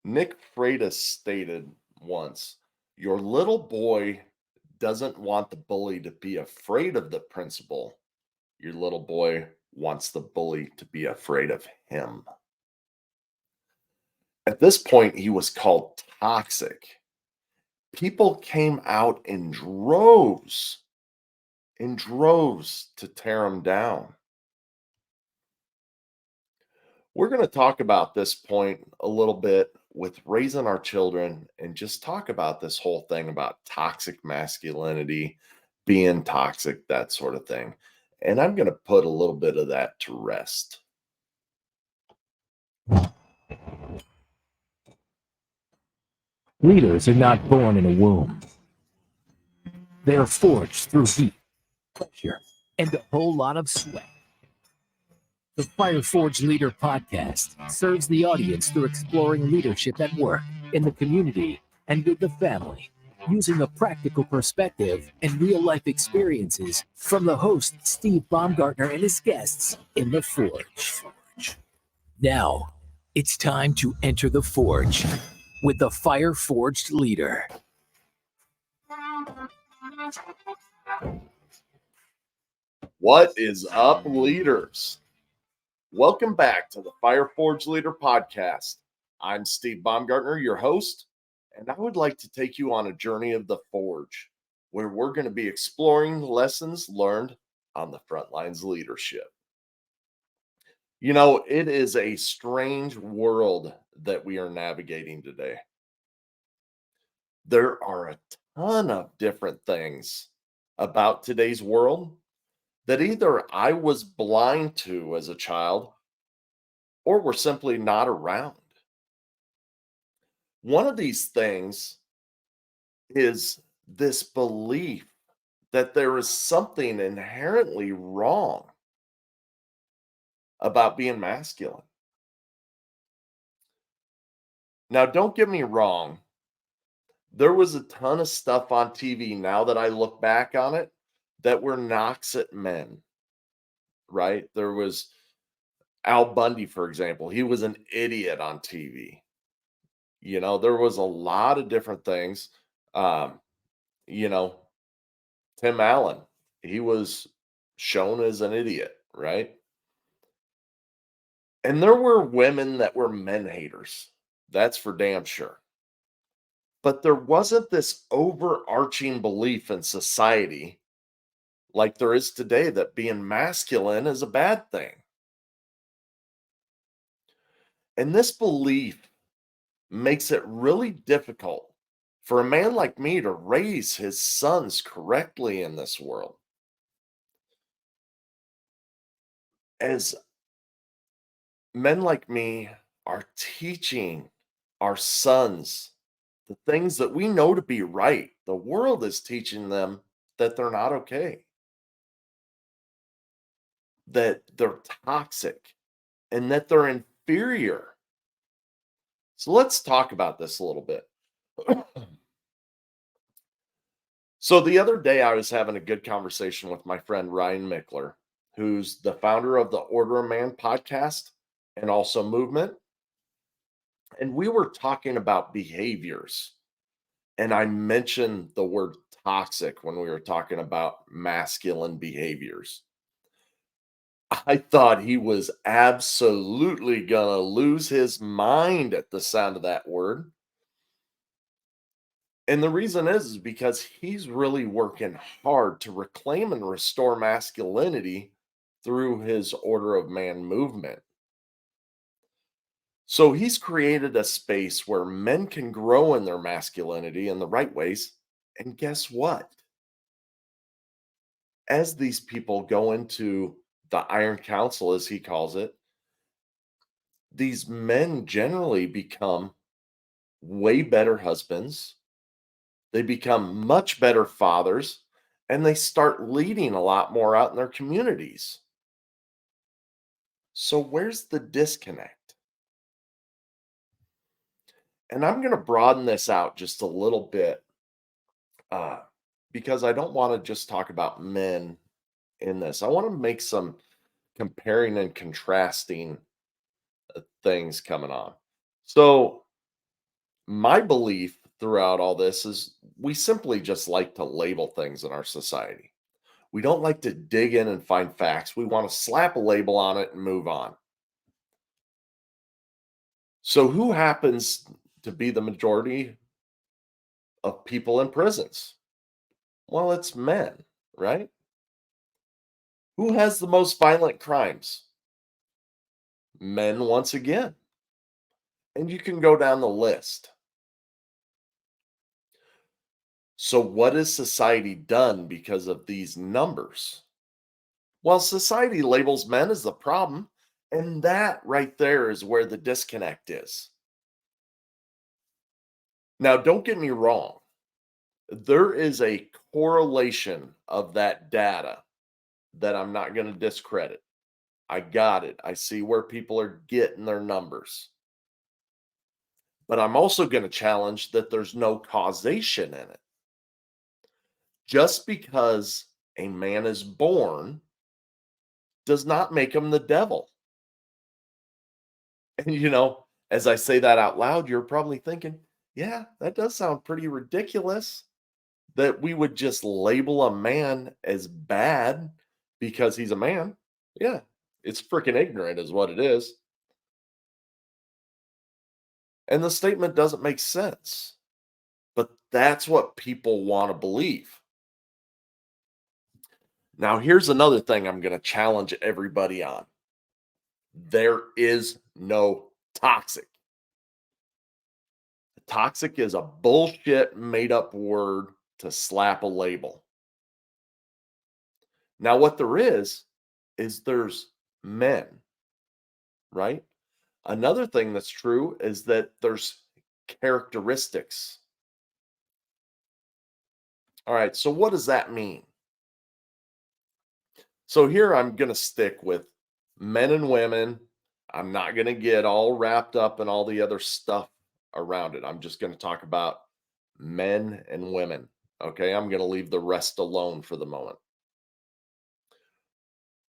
Nick Freitas stated once, "Your little boy doesn't want the bully to be afraid of the principal. Your little boy wants the bully to be afraid of him." At this point, he was called toxic. People came out in droves to tear him down. We're going to talk about this point a little bit with raising our children and just talk about this whole thing about toxic masculinity, being toxic, that sort of thing. And I'm going to put a little bit of that to rest. Leaders are not born in a womb. They are forged through heat, pressure, and a whole lot of sweat. The Fire Forge Leader podcast serves the audience through exploring leadership at work, in the community, and with the family, using a practical perspective and real-life experiences from the host, Steve Baumgartner, and his guests in the Forge. Now, it's time to enter the Forge with the Fire Forged Leader. What is up, leaders? Welcome back to the Fire Forge Leader podcast. I'm Steve Baumgartner, your host, and I would like to take you on a journey of the Forge, where we're going to be exploring lessons learned on the front lines leadership. You know, it is a strange world that we are navigating today. There are a ton of different things about today's world that either I was blind to as a child or were simply not around. One of these things is this belief that there is something inherently wrong about being masculine. Now, don't get me wrong. There was a ton of stuff on TV now that I look back on it that were knocks at men, right? There was Al Bundy, for example. He was an idiot on TV. You know, there was a lot of different things. Um, you know, Tim Allen, he was shown as an idiot, right? And there were women that were men haters. That's for damn sure. But there wasn't this overarching belief in society like there is today that being masculine is a bad thing. And this belief makes it really difficult for a man like me to raise his sons correctly in this world. As men like me are teaching our sons the things that we know to be right, the world is teaching them that they're not okay, that they're toxic, and that they're inferior. So let's talk about this a little bit. So the other day, I was having a good conversation with my friend Ryan Mickler, who's the founder of the Order of Man podcast and also movement. And we were talking about behaviors. And I mentioned the word toxic when we were talking about masculine behaviors. I thought he was absolutely going to lose his mind at the sound of that word. And the reason is because he's really working hard to reclaim and restore masculinity through his Order of Man movement. So he's created a space where men can grow in their masculinity in the right ways. And guess what? As these people go into the Iron Council, as he calls it, these men generally become way better husbands. They become much better fathers, and they start leading a lot more out in their communities. So, where's the disconnect? And I'm going to broaden this out just a little bit uh, because I don't want to just talk about men in this. I want to make some comparing and contrasting things coming on. So, My belief throughout all this is we simply just like to label things in our society. We don't like to dig in and find facts. We want to slap a label on it and move on. So, who happens to be the majority of people in prisons? Well, it's men, right? Who has the most violent crimes? Men, once again. And you can go down the list. So, what has society done because of these numbers? Well, society labels men as the problem. And that right there is where the disconnect is. Now, don't get me wrong. There is a correlation of that data that I'm not going to discredit. I got it. I see where people are getting their numbers. But I'm also going to challenge that there's no causation in it. Just because a man is born does not make him the devil. And, as I say that out loud, you're probably thinking, yeah, that does sound pretty ridiculous that we would just label a man as bad because he's a man. Yeah, it's freaking ignorant, is what it is. And the statement doesn't make sense. But that's what people want to believe. Now, here's another thing I'm going to challenge everybody on: there is no toxic. Toxic is a bullshit made up word to slap a label. Now, what there is there's men, right? Another thing that's true is that there's characteristics. All right, so what does that mean? So here I'm going to stick with men and women. I'm not going to get all wrapped up in all the other stuff around it. I'm just going to talk about men and women. Okay, I'm going to leave the rest alone for the moment.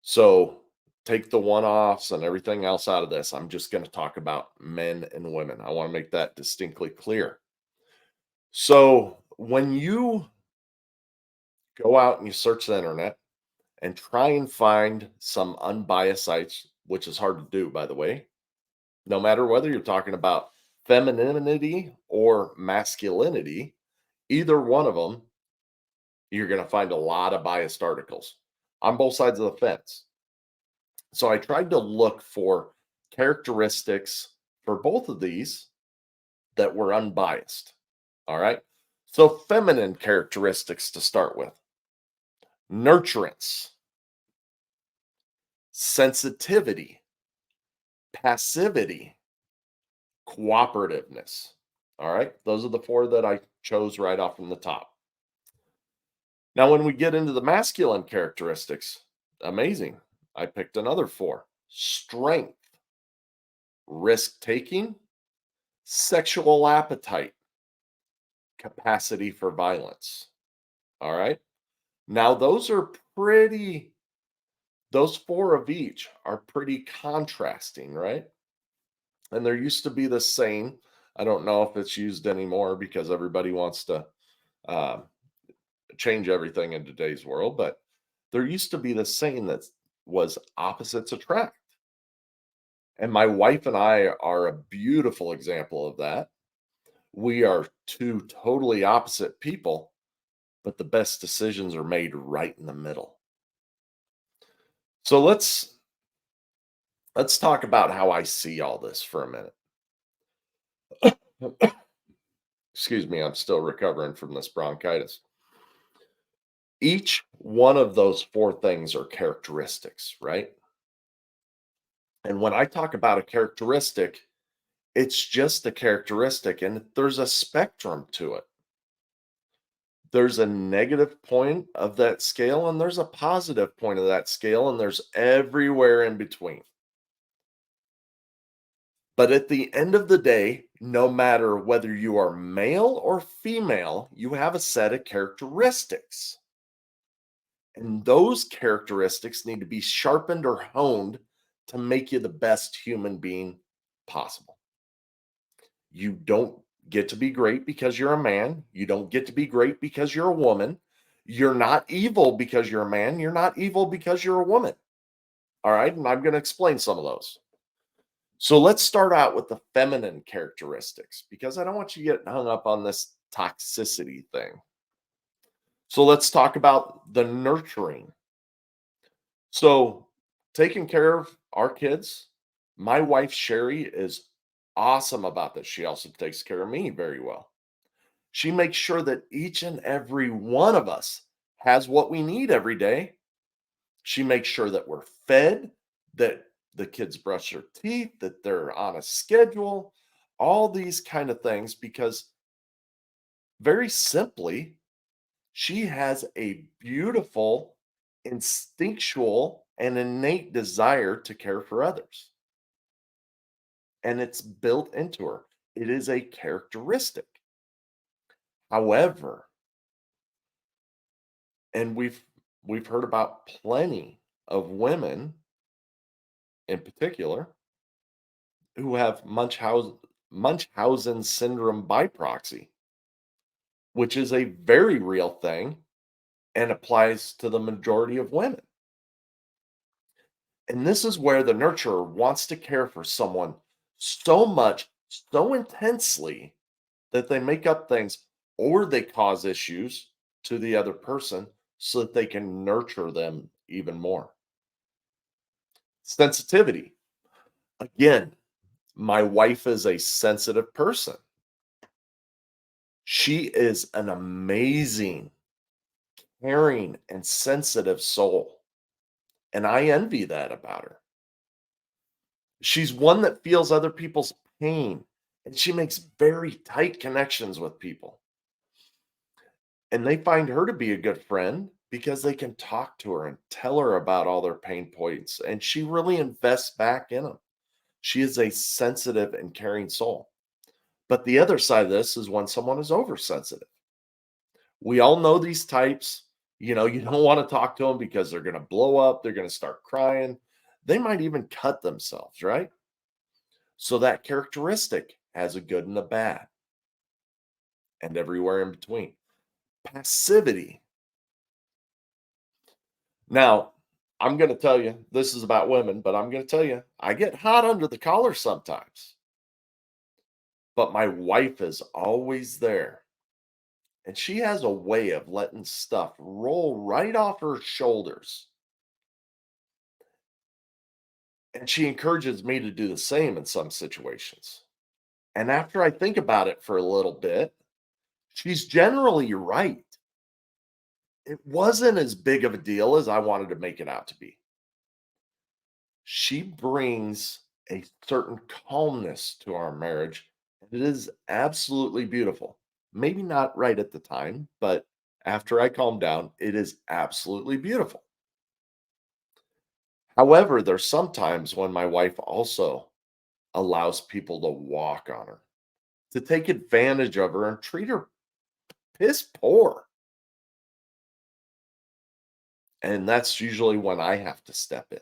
So take the one offs and everything else out of this. I'm just going to talk about men and women. I want to make that distinctly clear. So when you go out and you search the internet and try and find some unbiased sites, which is hard to do, by the way, no matter whether you're talking about femininity or masculinity, either one of them, you're going to find a lot of biased articles on both sides of the fence. So I tried to look for characteristics for both of these that were unbiased. All right. So, feminine characteristics to start with: nurturance, sensitivity, passivity, cooperativeness. All right. Those are the four that I chose right off from the top. Now, when we get into the masculine characteristics, amazing. I picked another four: strength, risk taking, sexual appetite, capacity for violence. All right. Now, those four of each are pretty contrasting, right? And there used to be the saying, I don't know if it's used anymore because everybody wants to uh, change everything in today's world, but there used to be this saying that was opposites attract. And my wife and I are a beautiful example of that. We are two totally opposite people, but the best decisions are made right in the middle. So let's talk about how I see all this for a minute. Excuse me, I'm still recovering from this bronchitis. Each one of those four things are characteristics, right? And when I talk about a characteristic, it's just a characteristic and there's a spectrum to it. There's a negative point of that scale and there's a positive point of that scale, and there's everywhere in between. But at the end of the day, no matter whether you are male or female, you have a set of characteristics. And those characteristics need to be sharpened or honed to make you the best human being possible. You don't get to be great because you're a man. You don't get to be great because you're a woman. You're not evil because you're a man. You're not evil because you're a woman. All right. And I'm going to explain some of those. So let's start out with the feminine characteristics because I don't want you getting hung up on this toxicity thing. So let's talk about the nurturing. So taking care of our kids, my wife Sherry is awesome about this. She also takes care of me very well. She makes sure that each and every one of us has what we need every day. She makes sure that we're fed, that the kids brush their teeth, that they're on a schedule, all these kind of things, because very simply, she has a beautiful, instinctual, and innate desire to care for others. And it's built into her. It is a characteristic. However, and we've heard about plenty of women in particular who have Munchausen syndrome by proxy, which is a very real thing and applies to the majority of women. And this is where the nurturer wants to care for someone so much, so intensely that they make up things or they cause issues to the other person so that they can nurture them even more. Sensitivity. Again, my wife is a sensitive person. She is an amazing, caring, and sensitive soul. And I envy that about her. She's one that feels other people's pain and she makes very tight connections with people. And they find her to be a good friend because they can talk to her and tell her about all their pain points. And she really invests back in them. She is a sensitive and caring soul. But the other side of this is when someone is oversensitive. We all know these types. You know, you don't want to talk to them because they're going to blow up. They're going to start crying. They might even cut themselves, right? So that characteristic has a good and a bad, and everywhere in between. Passivity. Now, I'm going to tell you, this is about women, but I'm going to tell you, I get hot under the collar sometimes. But my wife is always there. And she has a way of letting stuff roll right off her shoulders. And she encourages me to do the same in some situations. And after I think about it for a little bit, she's generally right. It wasn't as big of a deal as I wanted to make it out to be. She brings a certain calmness to our marriage. And it is absolutely beautiful. Maybe not right at the time, but after I calm down, it is absolutely beautiful. However, there's sometimes when my wife also allows people to walk on her, to take advantage of her and treat her piss poor. And that's usually when I have to step in.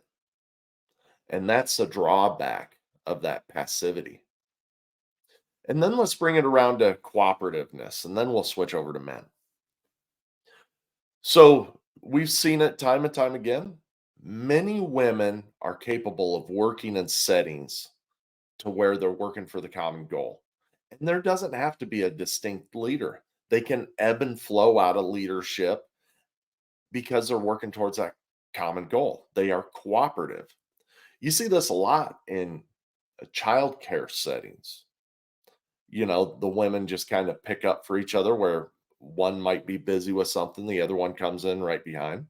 And that's a drawback of that passivity. And then let's bring it around to cooperativeness, and then we'll switch over to men. So we've seen it time and time again. Many women are capable of working in settings to where they're working for the common goal. And there doesn't have to be a distinct leader. They can ebb and flow out of leadership because they're working towards that common goal. They are cooperative. You see this a lot in childcare settings. You know, the women just kind of pick up for each other where one might be busy with something, the other one comes in right behind.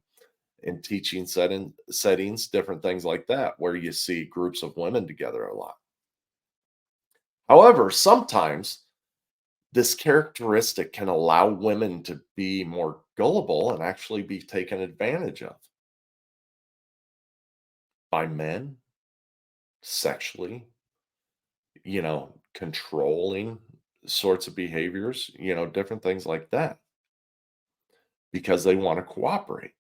In teaching settings, different things like that, where you see groups of women together a lot. However, sometimes this characteristic can allow women to be more gullible and actually be taken advantage of by men sexually, controlling sorts of behaviors, different things like that because they want to cooperate.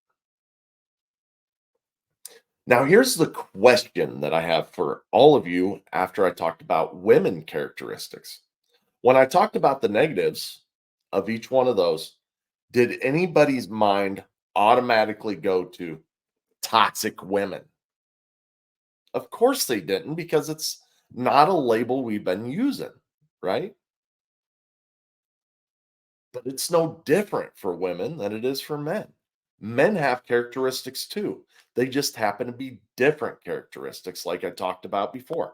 Now, here's the question that I have for all of you after I talked about women characteristics. When I talked about the negatives of each one of those, did anybody's mind automatically go to toxic women? Of course they didn't, because it's not a label we've been using, right? But it's no different for women than it is for men. Men have characteristics too. They just happen to be different characteristics, like I talked about before.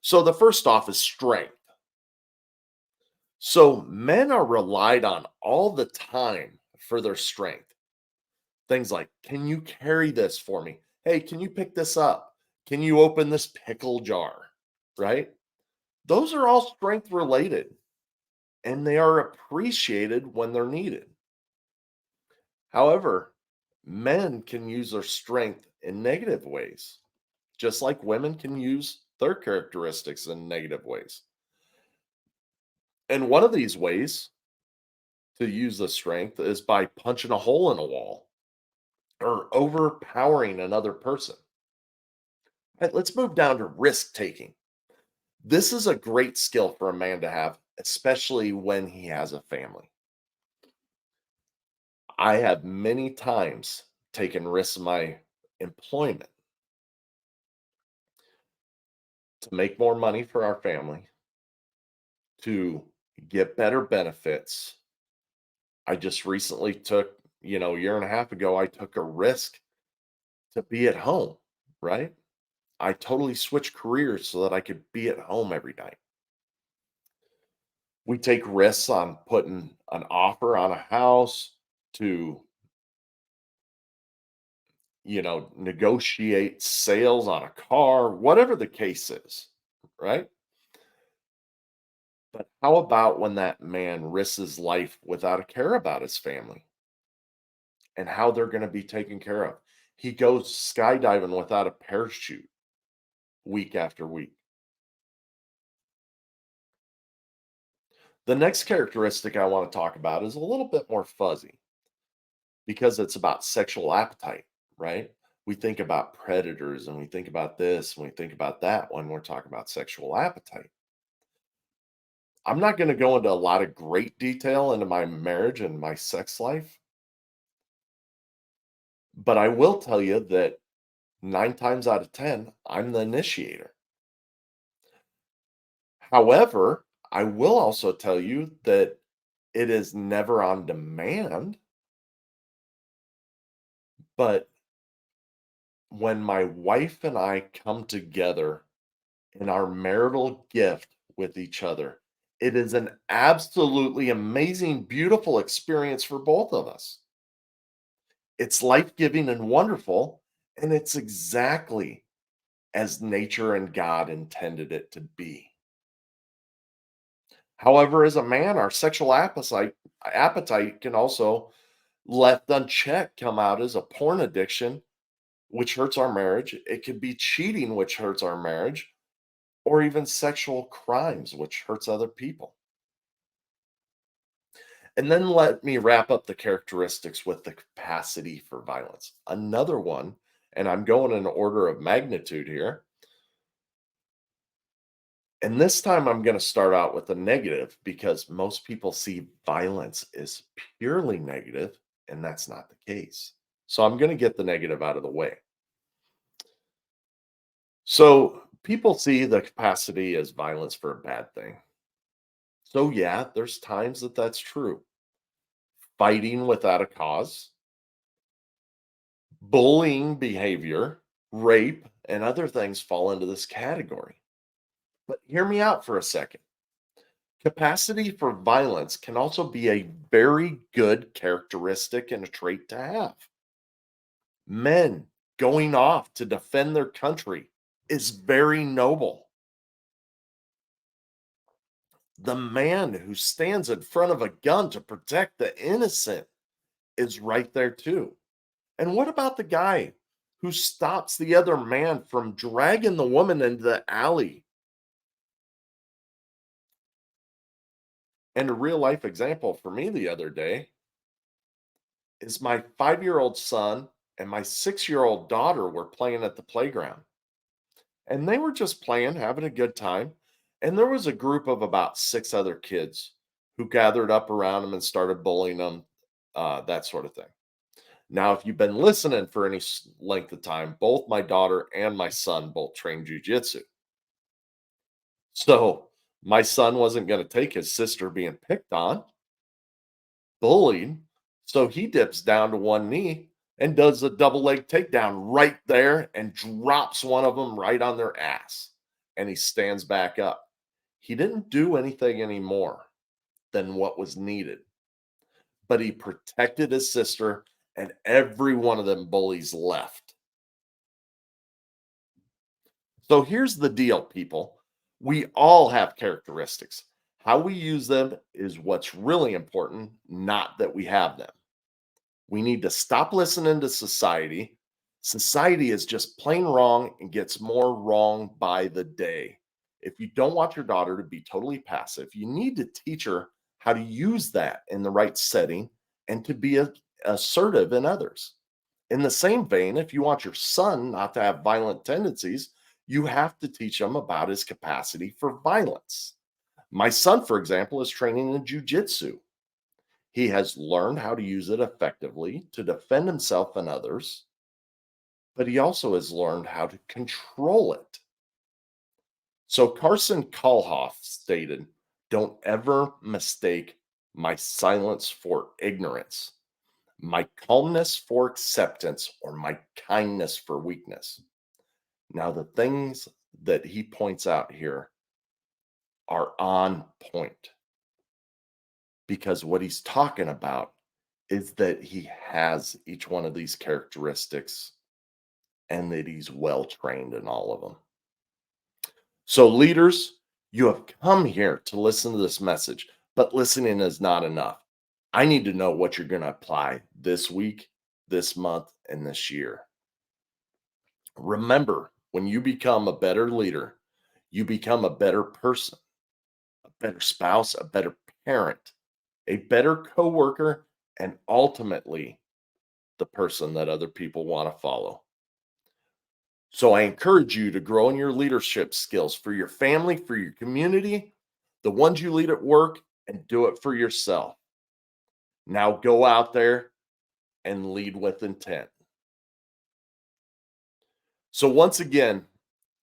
So the first off is strength. So men are relied on all the time for their strength. Things like, can you carry this for me? Hey, can you pick this up? Can you open this pickle jar? Right? Those are all strength related, and they are appreciated when they're needed. However, men can use their strength in negative ways, just like women can use their characteristics in negative ways. And one of these ways to use the strength is by punching a hole in a wall or overpowering another person. Right, let's move down to risk taking. This is a great skill for a man to have, especially when he has a family. I have many times taken risks in my employment to make more money for our family, to get better benefits. I just recently took, a year and a half ago, I took a risk to be at home, right? I totally switched careers so that I could be at home every night. We take risks on putting an offer on a house to, negotiate sales on a car, whatever the case is, right? But how about when that man risks his life without a care about his family and how they're going to be taken care of? He goes skydiving without a parachute week after week. The next characteristic I want to talk about is a little bit more fuzzy because it's about sexual appetite, right? We think about predators and we think about this and we think about that when we're talking about sexual appetite. I'm not going to go into a lot of great detail into my marriage and my sex life, but I will tell you that 9 times out of 10, I'm the initiator. However, I will also tell you that it is never on demand, but when my wife and I come together in our marital gift with each other, it is an absolutely amazing, beautiful experience for both of us. It's life-giving and wonderful, and it's exactly as nature and God intended it to be. However, as a man, our sexual appetite can also, left unchecked, come out as a porn addiction, which hurts our marriage. It could be cheating, which hurts our marriage, or even sexual crimes, which hurts other people. And then let me wrap up the characteristics with the capacity for violence. Another one, and I'm going in order of magnitude here. And this time I'm going to start out with the negative because most people see violence as purely negative, and that's not the case. So I'm going to get the negative out of the way. So people see the capacity as violence for a bad thing. So yeah, there's times that that's true. Fighting without a cause, bullying behavior, rape, and other things fall into this category. But hear me out for a second. Capacity for violence can also be a very good characteristic and a trait to have. Men going off to defend their country is very noble. The man who stands in front of a gun to protect the innocent is right there too. And what about the guy who stops the other man from dragging the woman into the alley? And a real life example for me the other day is my 5-year-old son and my 6-year-old daughter were playing at the playground. And they were just playing, having a good time. And there was a group of about 6 other kids who gathered up around him and started bullying him, that sort of thing. Now, if you've been listening for any length of time, both my daughter and my son both train jujitsu. So my son wasn't going to take his sister being picked on, bullied. So he dips down to one knee and does a double leg takedown right there and drops one of them right on their ass. And he stands back up. He didn't do anything anymore than what was needed, but he protected his sister, and every one of them bullies left. So here's the deal, people. We all have characteristics. How we use them is what's really important, not that we have them. We need to stop listening to society. Society is just plain wrong and gets more wrong by the day. If you don't want your daughter to be totally passive, you need to teach her how to use that in the right setting and to be assertive in others. In the same vein, if you want your son not to have violent tendencies, you have to teach him about his capacity for violence. My son, for example, is training in jujitsu. He has learned how to use it effectively to defend himself and others, but he also has learned how to control it. So Carson Kalhoff stated, "Don't ever mistake my silence for ignorance, my calmness for acceptance, or my kindness for weakness." Now, the things that he points out here are on point, because what he's talking about is that he has each one of these characteristics and that he's well trained in all of them. So, leaders, you have come here to listen to this message, but listening is not enough. I need to know what you're going to apply this week, this month, and this year. Remember, when you become a better leader, you become a better person, a better spouse, a better parent, a better coworker, and ultimately the person that other people want to follow. So I encourage you to grow in your leadership skills for your family, for your community, the ones you lead at work, and do it for yourself. Now go out there and lead with intent. So once again,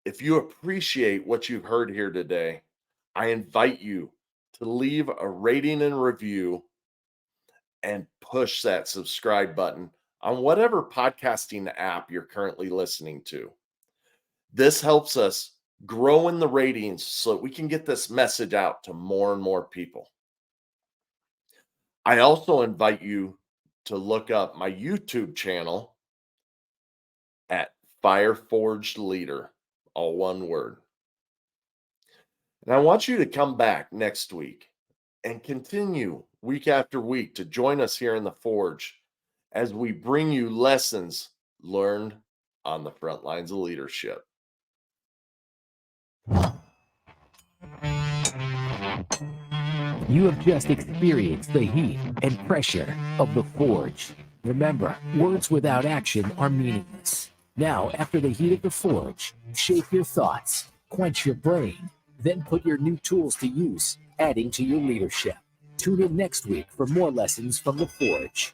if you appreciate what you've heard here today, I invite you to leave a rating and review and push that subscribe button on whatever podcasting app you're currently listening to. This helps us grow in the ratings so that we can get this message out to more and more people. I also invite you to look up my YouTube channel at Fire Forged Leader, all one word. And I want you to come back next week and continue week after week to join us here in the Forge as we bring you lessons learned on the front lines of leadership. You have just experienced the heat and pressure of the Forge. Remember, words without action are meaningless. Now, after the heat of the Forge, shape your thoughts, quench your brain, then put your new tools to use, adding to your leadership. Tune in next week for more lessons from the Forge.